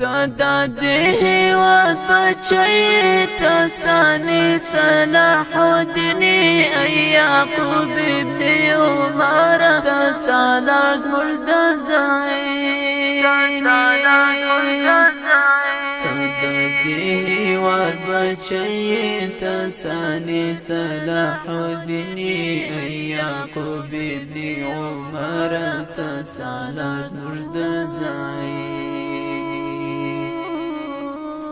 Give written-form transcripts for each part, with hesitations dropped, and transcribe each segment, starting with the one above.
تا دې واد بچي تساني صلاح الدين يعقوب ابن عمر تسالار مجدزين تدې واد بچي تساني صلاح الدين يعقوب ابن عمر تسالار مجدزين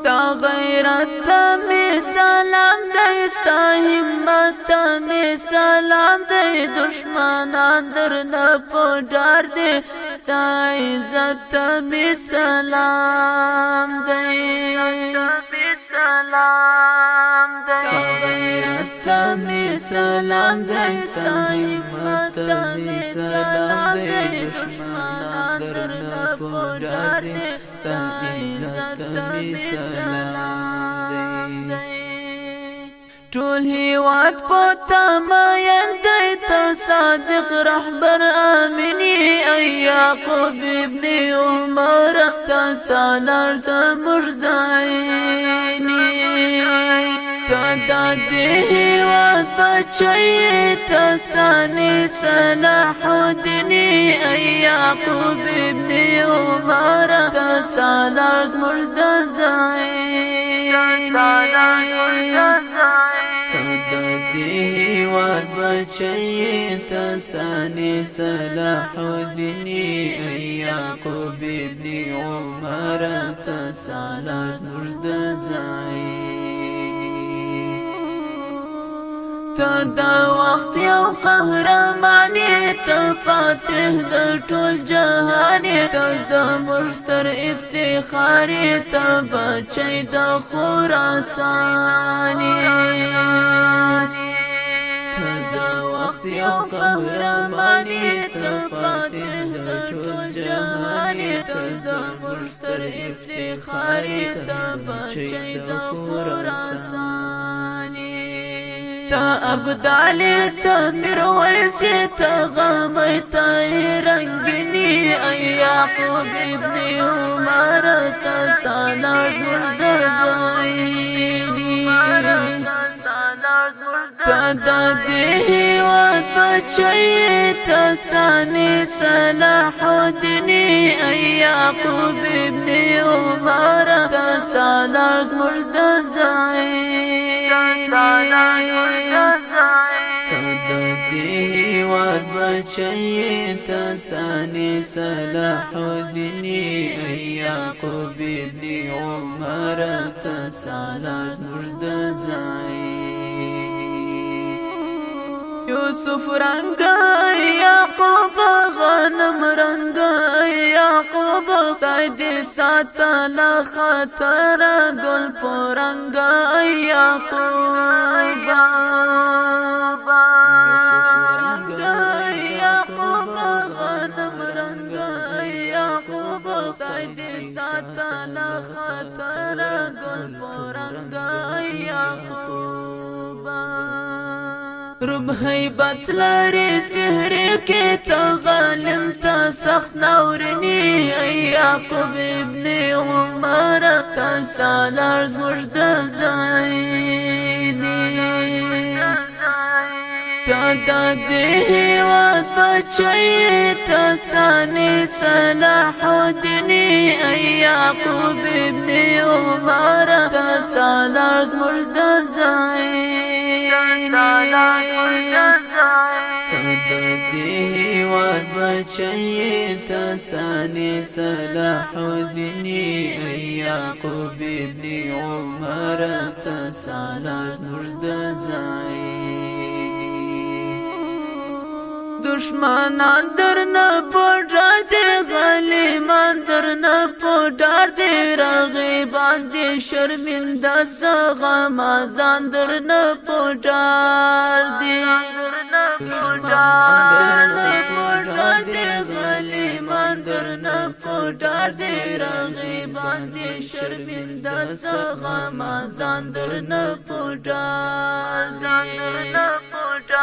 ستا غیرت می سلام دی ستا همت می سلام دی دشمنان درنه په ډار دی ستا عزت می سلام دی ستا غیرت می سلام دی ستا همت می سلام دی دشمنان درنه په ډار دی ستا عزت می سلام دی ټول هیواد پتا مین دی ته صادق رهبر امینی یعقوب ابن عمر ته سالار زمر زینی تا دې هیواد بچی ته سانی صلاح الدین یعقوب ابن عمر ته سالار زمر دې واد بچي تساني صلاح الدين يعقوب ابن عمر تسالار مجدزين تا وقت یو قهرمانی تا فاتح د ټول جهان تا زموږ ستر افتخاری تا بچی د خراسان تا وقت یو قهرمانی تا فاتح د ټول جهان تا زموږ ستر افتخاری تا بچی د خراسان تا ابدالی تا میرویسی تا غمی تا رنگینی یعقوب ابن عمر تا سالار مجدزینی تا دې واد بچی تا سانی صلاح الدین یعقوب ابن عمر تا سالار مجدزینی تدې واد بچي تساني صلاح الدين يعقوب ابن عمر تسالار مجدزين يوسف رنگ يعقوب غنم رنگ يعقوب تايد ساتل خطر گل پرنگ يعقوب يعقوب غنم رنگ يعقوب تايد ساتل خطر گل پرنگ يعقوب رب هیبت لري سحر کې ته غالم ته سخت نورني یعقوب ابن عمر ته سالار مجدزين تا دې واد بچي ته ساني صلاح الدين يعقوب ابن عمر ته سالار مجدزين تدې واد بچي تساني صلاح الدين يعقوب ابن عمر تسالار مجدزين دشمنان درنه پډار دي غلیمان درنه پډار دي رغیبان دي شرمنده سغمازان درنه پډار دي درنه پډار دي غلیمان درنه پډار دي رغیبان دي شرمنده سغمازان درنه پډار دي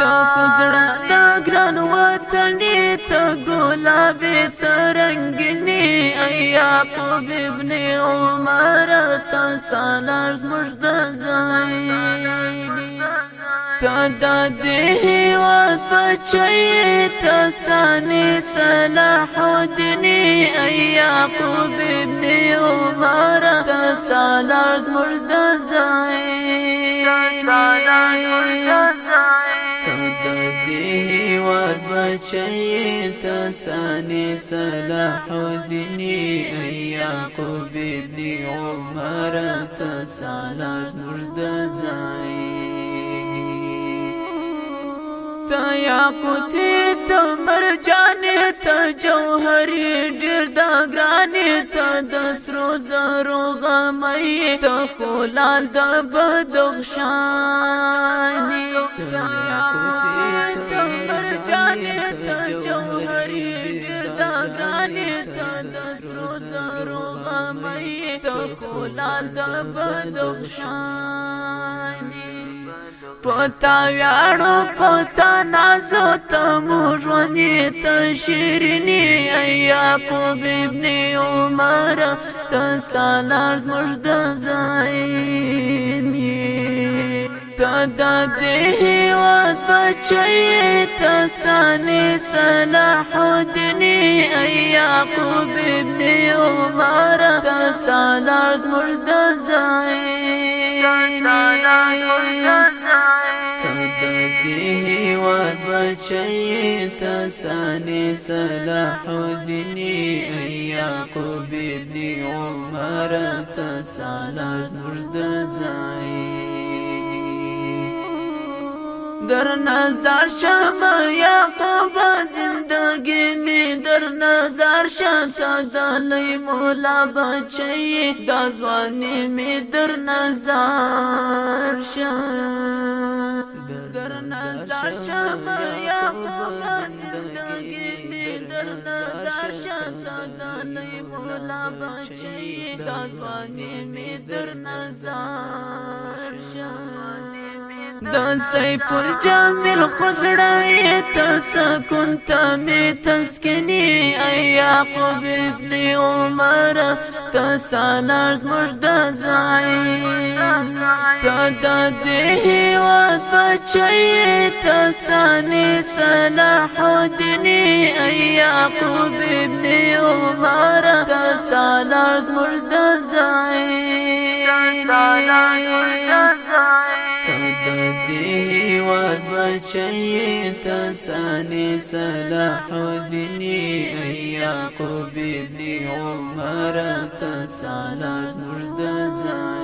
تا فزړه ګران وطن غنی ته ګلابي ته رنگینی ای یعقوب ابن عمر ته سالار زموږ د زاینی تا د هیواد بچی ته ثاني صلاح الدین ای یعقوب ابن عمر ته سالار زموږ د زاینی هیواد بچی ته ثاني صلاح الدین ای یعقوب ابن عمر ته سالار زموږ د زاینی تا یاقوتی تا مرجانی تا جوهری ډیر دا ګرانی تا د سرو زرو غمی تا خلال د بدخشانی تا یاقوتی تا مرجانی تا جوهری ډیر دا ګرانی تا د سرو زرو غمی تا خلال د بدخشانی پتا ویاړو پتا نازو تمو ژوندې ته شیریني ای یعقوب ابن عمر ته سالار زموږ د زایني ته د هیواد بچی ته ثاني صلاح الدین ای یعقوب ابن عمر ته سالار زموږ د زایني هیواد بچی ته ثاني صلاح الدین ای یعقوب ابن عمر ته سالار زموږ د زایني در نظر شم یعقوب زندگی می در نظر شم تا دلی مولا بچی د ځواني می در نظر شم در نظر شم یعقوب زندگی می در نظر شم تا دلی مولا بچی د ځواني می در نظر شم د سیف الجمیل خزړی ته سکون ته می تسکنی ای یعقوب ابن عمر ته سالار زموږ د زایني ته د هیواد بچی ته ثاني صلاح الدین ای یعقوب ابن عمر ته سالار زموږ د هیواد بچی ته ثاني صلاح الدین ای یعقوب ابن عمر ته سالار زموږ د زایني